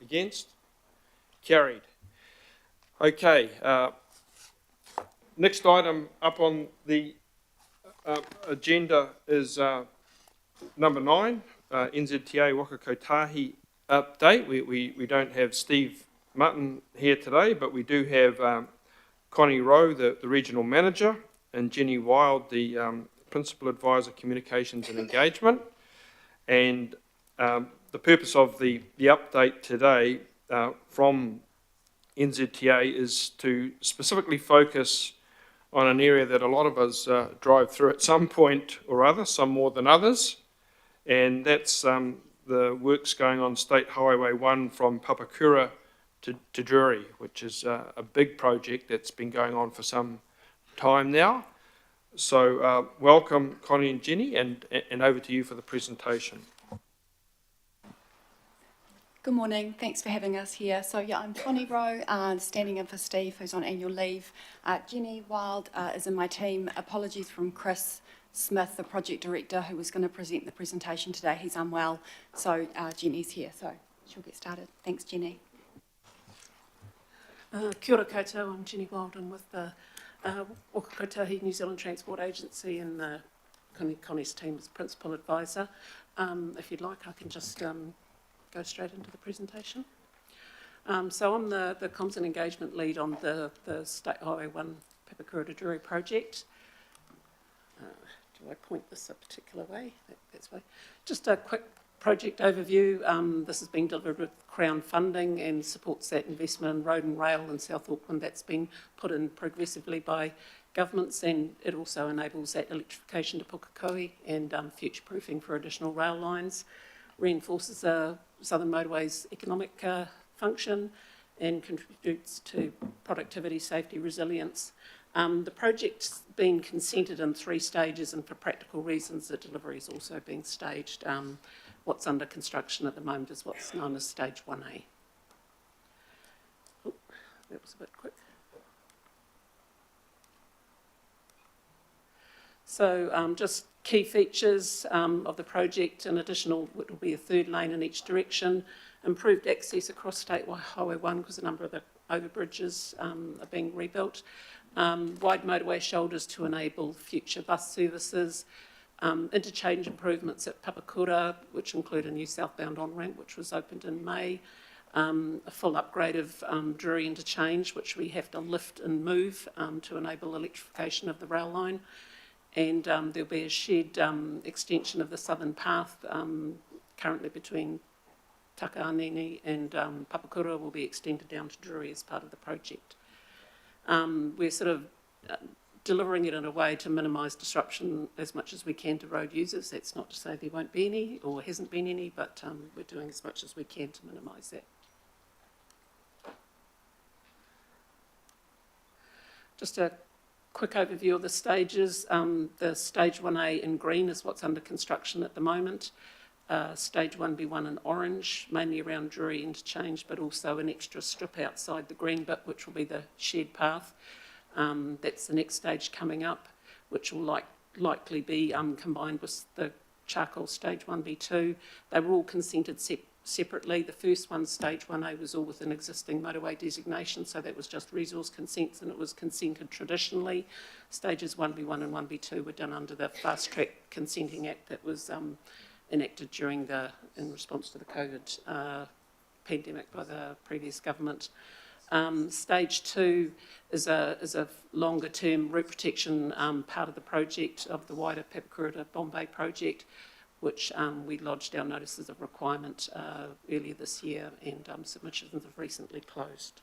Against? Carried. Okay, next item up on the agenda is number 9, NZTA Waka Kotahi update. We don't have Steve Mutton here today, but we do have Connie Rowe, the regional manager, and Jenny Wild, the principal advisor, communications and engagement. And the purpose of the update today from NZTA is to specifically focus on an area that a lot of us drive through at some point or other, some more than others, and that's the works going on State Highway 1 from Papakura to Drury, which is a big project that's been going on for some time now. So welcome Connie and Jenny, and over to you for the presentation. Good morning, thanks for having us here. So yeah, I'm Connie Rowe, standing in for Steve, who's on annual leave. Jenny Wild is in my team. Apologies from Chris Smith, the project director, who was going to present the presentation today. He's unwell, so Jenny's here, so she'll get started. Thanks, Jenny. Kia ora koutou, I'm Jenny Wild, and with the Waka Kotahi New Zealand Transport Agency and Connie's team as principal advisor. If you'd like, I can just go straight into the presentation. So I'm the comms and engagement lead on the State Highway 1 Papakura to Drury project. Do I point this a particular way? That's way. Just a quick project overview. This has been delivered with Crown funding and supports that investment in road and rail in South Auckland that's been put in progressively by governments, and it also enables that electrification to Pukekohe and future-proofing for additional rail lines, reinforces the Southern Motorway's economic function and contributes to productivity, safety, resilience. The project's been consented in 3 stages, and for practical reasons the delivery is also being staged. What's under construction at the moment is what's known as Stage 1A. Oh, that was a bit quick. So just key features of the project: an additional, it will be a 3rd lane in each direction, improved access across State Highway 1 because a number of the overbridges are being rebuilt, wide motorway shoulders to enable future bus services, interchange improvements at Papakura, which include a new southbound on-ramp which was opened in May, a full upgrade of Drury interchange, which we have to lift and move to enable electrification of the rail line, and there'll be a shared extension of the southern path currently between Takaanini and Papakura will be extended down to Drury as part of the project. We're sort of delivering it in a way to minimise disruption as much as we can to road users. That's not to say there won't be any or hasn't been any, but we're doing as much as we can to minimise that. Just a quick overview of the stages. The Stage 1A in green is what's under construction at the moment. Stage 1B1 in orange, mainly around Drury interchange, but also an extra strip outside the green bit, which will be the shared path. That's the next stage coming up, which will likely be combined with the charcoal Stage 1B2. They were all consented separately. The first one, Stage 1A, was all with an existing motorway designation, so that was just resource consents, and it was consented traditionally. Stages 1B1 and 1B2 were done under the Fast Track Consenting Act that was enacted in response to the COVID pandemic by the previous government. Stage 2 is a longer term route protection part of the project of the wider Papakura to Bombay project, which we lodged our notices of requirement earlier this year, and submissions have recently closed.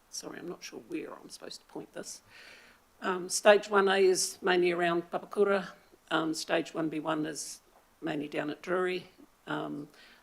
Sorry, I'm not sure where I'm supposed to point this. Stage 1A is mainly around Papakura. Stage 1B1 is mainly down at Drury.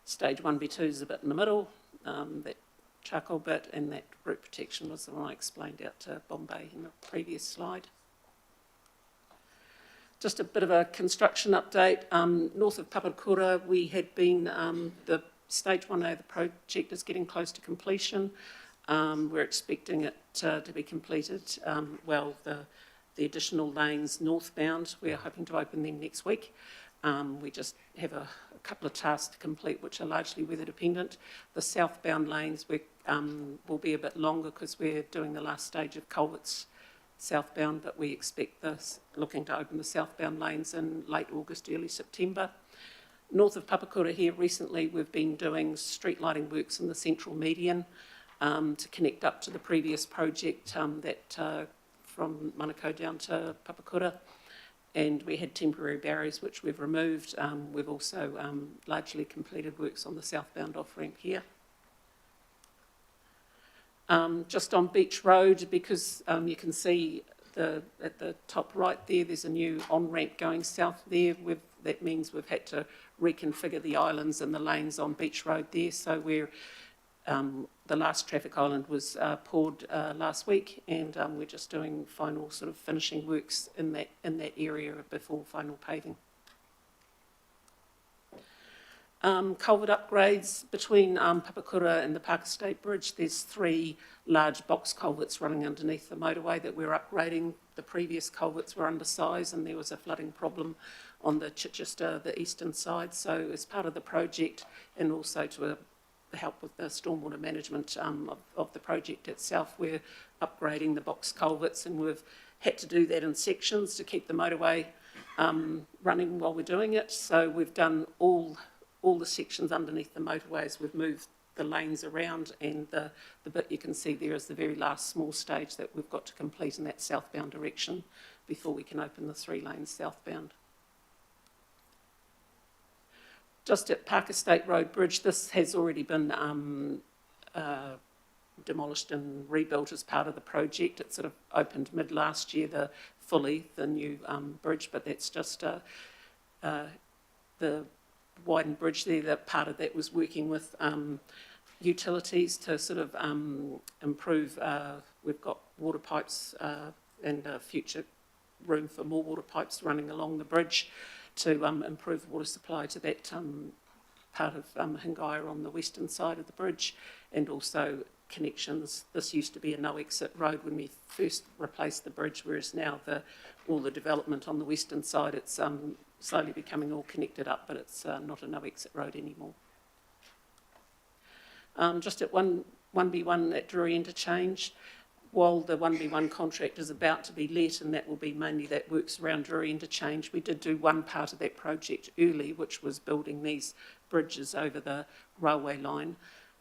Stage 1B2 is a bit in the middle, that charcoal bit, and that route protection was the one I explained out to Bombay in the previous slide. Just a bit of a construction update. North of Papakura, we had been, the Stage 1A of the project is getting close to completion. We're expecting it to be completed. The additional lanes northbound, we're hoping to open them next week. We just have a couple of tasks to complete, which are largely weather dependent. The southbound lanes will be a bit longer because we're doing the last stage of culverts southbound, but we expect looking to open the southbound lanes in late August, early September. North of Papakura here recently, we've been doing street lighting works in the central median to connect up to the previous project from Manukau down to Papakura. And we had temporary barriers which we've removed. We've also largely completed works on the southbound off-ramp here. Just on Beach Road, because you can see at the top right there's a new on-ramp going south there. That means we've had to reconfigure the islands and the lanes on Beach Road there. So the last traffic island was poured last week, and we're just doing final sort of finishing works in that area before final paving. Culvert upgrades between Papakura and the Parker State Bridge. There's 3 large box culverts running underneath the motorway that we're upgrading. The previous culverts were undersized and there was a flooding problem on the Chichester, the eastern side. So as part of the project, and also to help with the stormwater management of the project itself, we're upgrading the box culverts, and we've had to do that in sections to keep the motorway running while we're doing it. So we've done all the sections underneath the motorways. We've moved the lanes around, and the bit you can see there is the very last small stage that we've got to complete in that southbound direction before we can open the 3 lanes southbound. Just at Parker State Road Bridge, this has already been demolished and rebuilt as part of the project. It sort of opened mid last year, the new bridge, but that's just the widened bridge there. That part of that was working with utilities to sort of improve. We've got water pipes and future room for more water pipes running along the bridge to improve the water supply to that part of Hingaya on the western side of the bridge, and also connections. This used to be a no-exit road when we first replaced the bridge, whereas now all the development on the western side, it's slowly becoming all connected up, but it's not a no-exit road anymore. Just at 1B1 at Drury Interchange, while the 1B1 contract is about to be let, and that will be mainly that works around Drury Interchange, we did do one part of that project early, which was building these bridges over the railway line.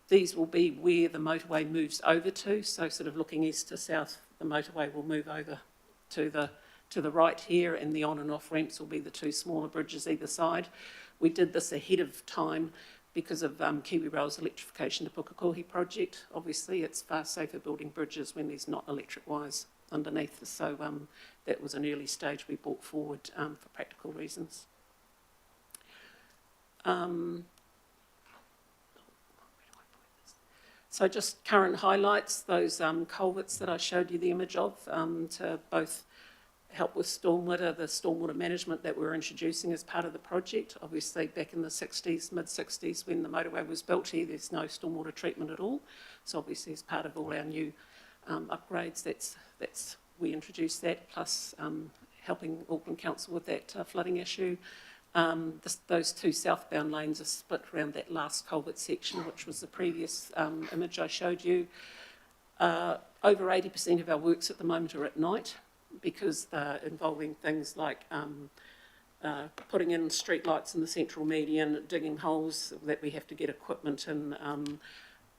These will be where the motorway moves over to, so sort of looking east to south, the motorway will move over to the right here, and the on and off ramps will be the 2 smaller bridges either side. We did this ahead of time because of Kiwi Rail's electrification to Pukekohe project. Obviously, it's far safer building bridges when there's not electric wires underneath, so that was an early stage we brought forward for practical reasons. So just current highlights, those culverts that I showed you the image of, to both help with stormwater, the stormwater management that we're introducing as part of the project. Obviously, back in the 60s, mid-60s, when the motorway was built here, there's no stormwater treatment at all. So obviously, as part of all our new upgrades, we introduced that, plus helping Auckland Council with that flooding issue. Those 2 southbound lanes are split around that last culvert section, which was the previous image I showed you. Over 80% of our works at the moment are at night, because they're involving things like putting in street lights in the central median, digging holes that we have to get equipment in,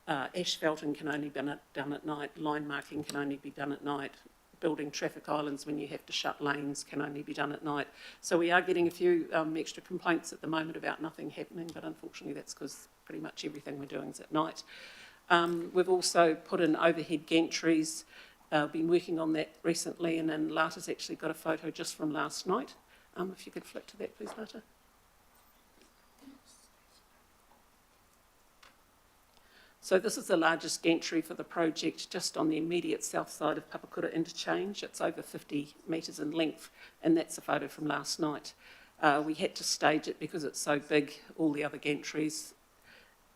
asphalting can only be done at night, line marking can only be done at night, building traffic islands when you have to shut lanes can only be done at night. So we are getting a few extra complaints at the moment about nothing happening, but unfortunately that's because pretty much everything we're doing is at night. We've also put in overhead gantries. Been working on that recently, and then Lata's actually got a photo just from last night. If you could flick to that, please, Lata. So this is the largest gantry for the project, just on the immediate south side of Papakura Interchange. It's over 50 metres in length, and that's a photo from last night. We had to stage it because it's so big. All the other gantries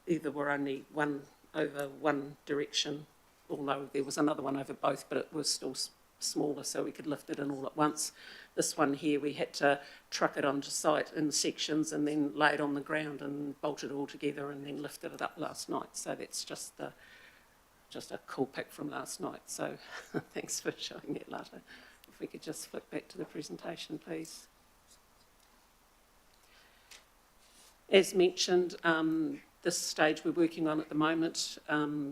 either were only one over one direction, although there was another one over both, but it was still smaller so we could lift it in all at once. This one here, we had to truck it onto site in sections and then lay it on the ground and bolt it all together and then lifted it up last night. So that's just a cool pic from last night. So thanks for showing that later. If we could just flick back to the presentation, please. As mentioned, this stage we're working on at the moment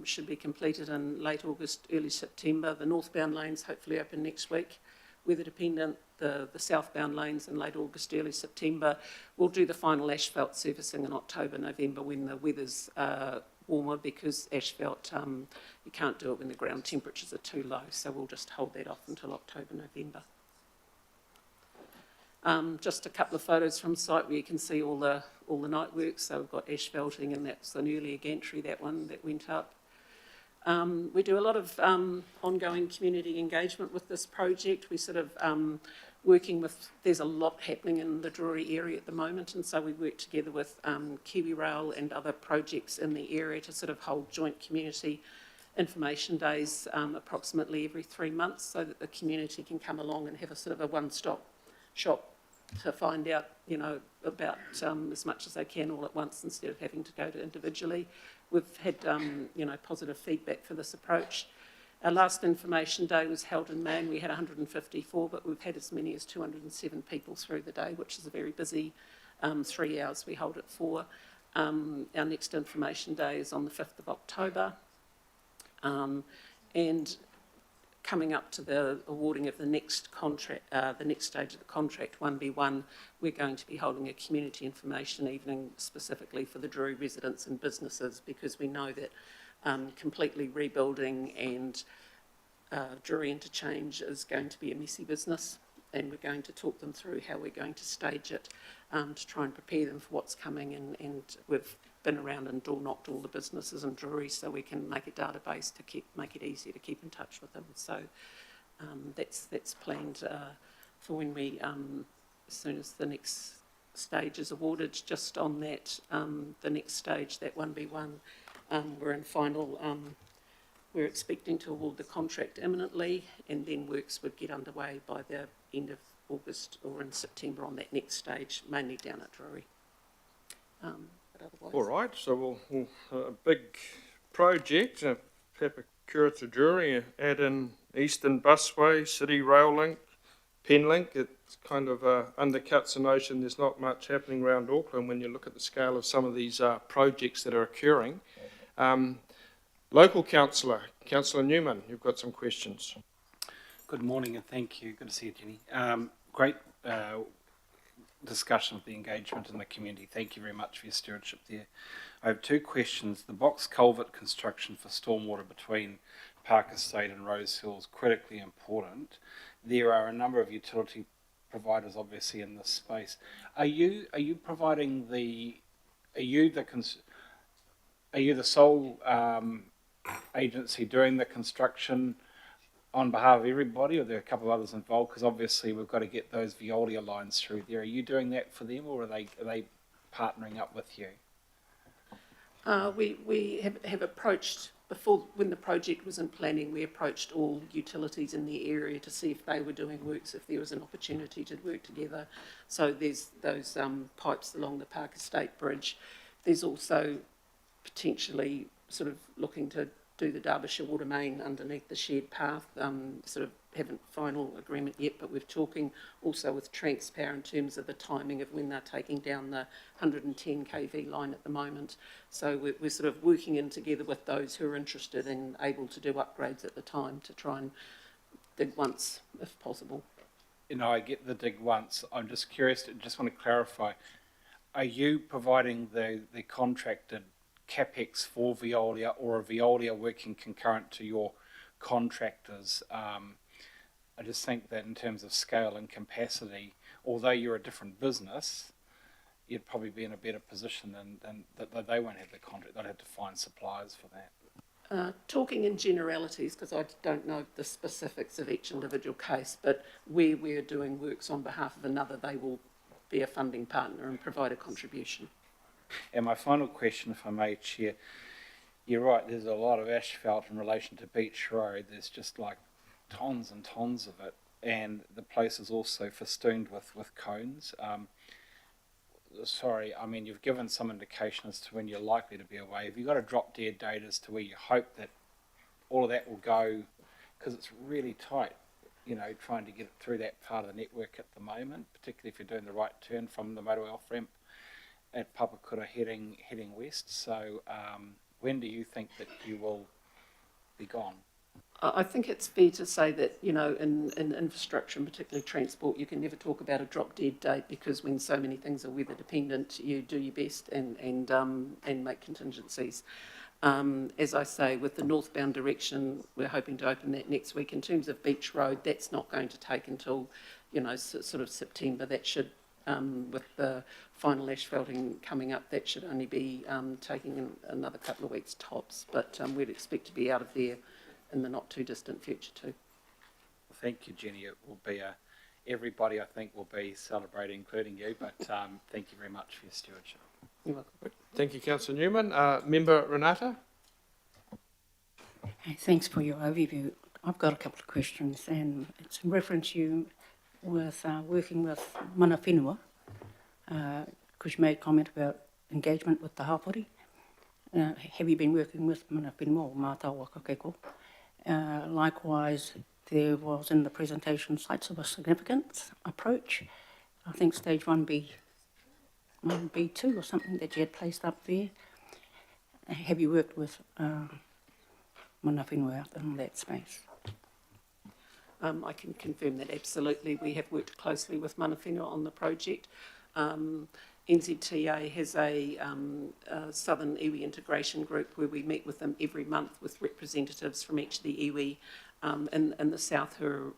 should be completed in late August, early September. The northbound lanes hopefully open next week. Weather dependent, the southbound lanes in late August, early September. We'll do the final asphalt surfacing in October, November when the weather's warmer, because asphalt, you can't do it when the ground temperatures are too low. So we'll just hold that off until October, November. Just a couple of photos from site where you can see all the night works. So we've got asphalting, and that's an earlier gantry, that one that went up. We do a lot of ongoing community engagement with this project. We sort of working with, there's a lot happening in the Drury area at the moment, and so we work together with Kiwi Rail and other projects in the area to sort of hold joint community information days approximately every 3 months, so that the community can come along and have a sort of a one-stop shop to find out, about as much as they can all at once instead of having to go to individually. We've had, positive feedback for this approach. Our last information day was held in May and we had 154, but we've had as many as 207 people through the day, which is a very busy 3 hours we hold it for. Our next information day is on the 5th of October. And coming up to the awarding of the next contract, the next stage of the contract, 1B1, we're going to be holding a community information evening specifically for the Drury residents and businesses, because we know that completely rebuilding and Drury interchange is going to be a messy business, and we're going to talk them through how we're going to stage it to try and prepare them for what's coming, and we've been around and door knocked all the businesses in Drury so we can make a database to make it easier to keep in touch with them. So that's planned for when we, as soon as the next stage is awarded. Just on that, the next stage, that 1B1, we're in final, we're expecting to award the contract imminently, and then works would get underway by the end of August or in September on that next stage, mainly down at Drury. All right, so we'll a big project, Papakura to Drury, add in Eastern Busway, City Rail Link, Penlink. It kind of undercuts the notion there's not much happening around Auckland when you look at the scale of some of these projects that are occurring. Local councillor, Councillor Newman, you've got some questions. Good morning and thank you. Good to see you, Jenny. Great discussion of the engagement in the community. Thank you very much for your stewardship there. I have two questions. The box culvert construction for stormwater between Park Estate and Rose Hill is critically important. There are a number of utility providers obviously in this space. Are you providing are you the sole agency doing the construction on behalf of everybody, or are there a couple of others involved? Because obviously we've got to get those Veolia lines through there. Are you doing that for them, or are they partnering up with you? We have approached, before, when the project was in planning, we approached all utilities in the area to see if they were doing works, if there was an opportunity to work together. So there's those pipes along the Park Estate Bridge. There's also potentially sort of looking to do the Derbyshire water main underneath the shared path. Sort of haven't final agreement yet, but we're talking also with Transpower in terms of the timing of when they're taking down the 110 kV line at the moment. So we're sort of working in together with those who are interested and able to do upgrades at the time to try and dig once if possible. I get the dig once. I'm just curious, just want to clarify, are you providing the contracted CapEx for Veolia, or are Veolia working concurrent to your contractors? I just think that in terms of scale and capacity, although you're a different business, you'd probably be in a better position than that they won't have the contract. They'll have to find suppliers for that. Talking in generalities, because I don't know the specifics of each individual case, but where we're doing works on behalf of another, they will be a funding partner and provide a contribution. And my final question, if I may, Chair, you're right, there's a lot of asphalt in relation to Beach Road. There's just like tons and tons of it, and the place is also festooned with cones. Sorry, I mean, you've given some indication as to when you're likely to be away. Have you got a drop-dead date as to where you hope that all of that will go? Because it's really tight, you know, trying to get it through that part of the network at the moment, particularly if you're doing the right turn from the motorway off-ramp at Papakura heading west. So when do you think that you will be gone? I think it's fair to say that, you know, in infrastructure and particularly transport, you can never talk about a drop-dead date, because when so many things are weather dependent, you do your best and make contingencies. As I say, with the northbound direction, we're hoping to open that next week. In terms of Beach Road, that's not going to take until, you know, sort of September. That should, with the final asphalting coming up, that should only be taking another couple of weeks tops. But we'd expect to be out of there in the not too distant future too. Thank you, Jenny. It will be everybody, I think, will be celebrating, including you. But thank you very much for your stewardship. You're welcome. Thank you, Councillor Newman. Member Renata? Hey, thanks for your overview. I've got a couple of questions, and it's in reference you with working with mana whenua, because you made a comment about engagement with the hapori. Have you been working with mana whenua o mātou waka keko? Likewise, there was in the presentation sites of a significant approach. I think stage 1B, 1B2 or something that you had placed up there. Have you worked with mana whenua out in that space? I can confirm that absolutely. We have worked closely with mana whenua on the project. NZTA has a Southern Iwi integration group where we meet with them every month with representatives from each of the iwi in the south who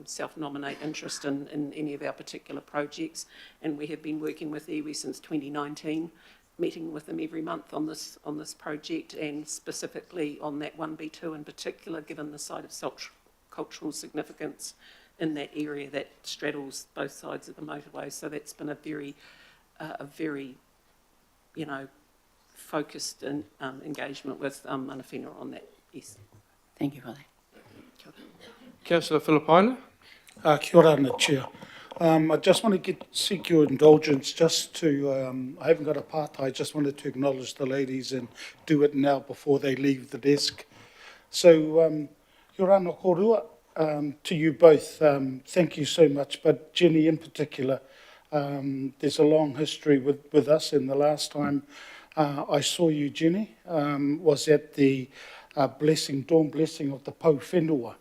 self-nominate interest in any of our particular projects. And we have been working with iwi since 2019, meeting with them every month on this project, and specifically on that 1B2 in particular, given the site of cultural significance in that area that straddles both sides of the motorway. So that's been a very, focused engagement with mana whenua on that, yes. Thank you for that. Councillor Filipaina? Kia ora, Anna Chair. I just want to seek your indulgence just to, I haven't got a part, I just wanted to acknowledge the ladies and do it now before they leave the desk. So, Kia ora no korua. To you both, thank you so much, but Jenny in particular, there's a long history with us, and the last time I saw you, Jenny, was at the dawn blessing of the Pau Whenua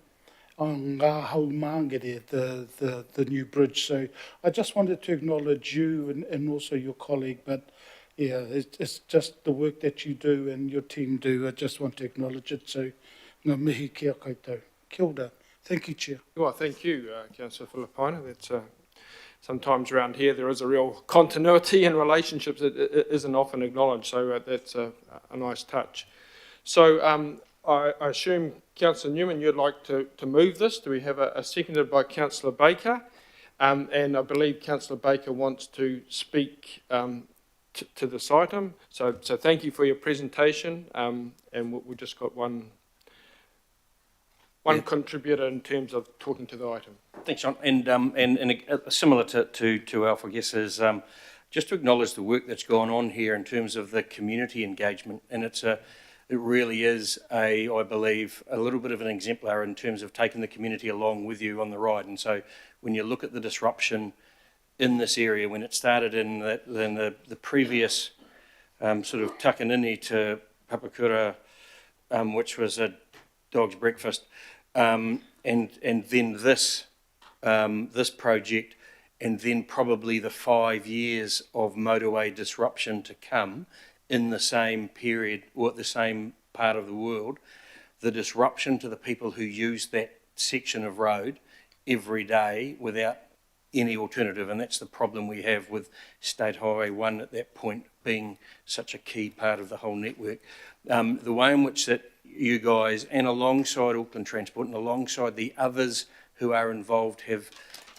on Ngā Hau Māngere, the new bridge. So I just wanted to acknowledge you and also your colleague, but yeah, it's just the work that you do and your team do. I just want to acknowledge it. So ngā mihi kia koutou. Kia ora. Thank you, Chair. Well, thank you, Councillor Filipaina. That's sometimes around here there is a real continuity in relationships that isn't often acknowledged, so that's a nice touch. So I assume, Councillor Newman, you'd like to move this. Do we have a seconded by Councillor Baker? And I believe Councillor Baker wants to speak to this item. So thank you for your presentation, and we've just got one contributor in terms of talking to the item. Thanks, John. And similar to Alf, I guess, is just to acknowledge the work that's gone on here in terms of the community engagement. And it really is, I believe, a little bit of an exemplar in terms of taking the community along with you on the ride. And so when you look at the disruption in this area, when it started in the previous sort of Takanini to Papakura, which was a dog's breakfast, and then this project, and then probably the 5 years of motorway disruption to come in the same period or at the same part of the world, the disruption to the people who use that section of road every day without any alternative, and that's the problem we have with State Highway 1 at that point being such a key part of the whole network. The way in which that you guys, and alongside Auckland Transport and alongside the others who are involved, have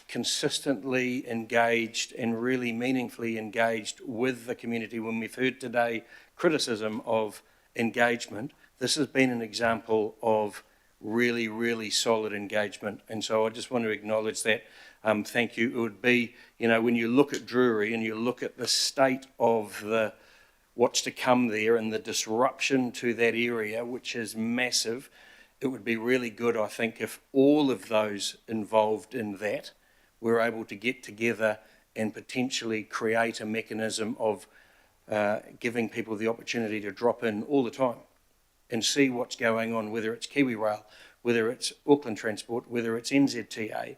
consistently engaged and really meaningfully engaged with the community. When we've heard today criticism of engagement, this has been an example of really, really solid engagement. And so I just want to acknowledge that. Thank you. It would be, you know, when you look at Drury and you look at the state of what's to come there and the disruption to that area, which is massive, it would be really good, I think, if all of those involved in that were able to get together and potentially create a mechanism of giving people the opportunity to drop in all the time and see what's going on, whether it's Kiwi Rail, whether it's Auckland Transport, whether it's NZTA,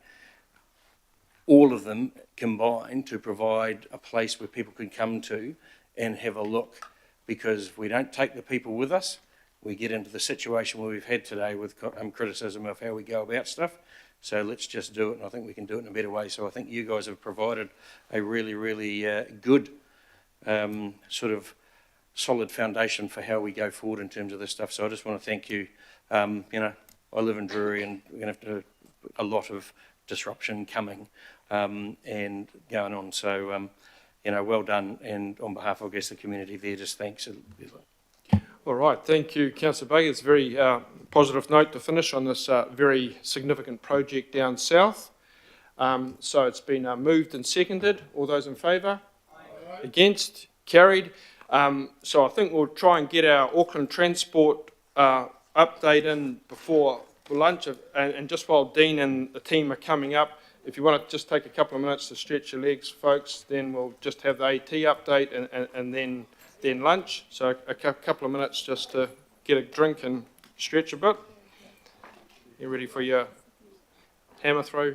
all of them combined to provide a place where people can come to and have a look. Because if we don't take the people with us, we get into the situation where we've had today with criticism of how we go about stuff. So let's just do it, and I think we can do it in a better way. So I think you guys have provided a really, really good sort of solid foundation for how we go forward in terms of this stuff. So I just want to thank you. You know, I live in Drury, and we're going to have a lot of disruption coming and going on. So, you know, well done. And on behalf of, I guess, the community there, just thanks. All right, thank you, Councillor Baker. It's a very positive note to finish on this very significant project down south. So it's been moved and seconded. All those in favour? Aye. Against? Carried. So I think we'll try and get our Auckland Transport update in before lunch. And just while Dean and the team are coming up, if you want to just take a couple of minutes to stretch your legs, folks, then we'll just have the AT update and then lunch. So a couple of minutes just to get a drink and stretch a bit. You ready for your hammer throw?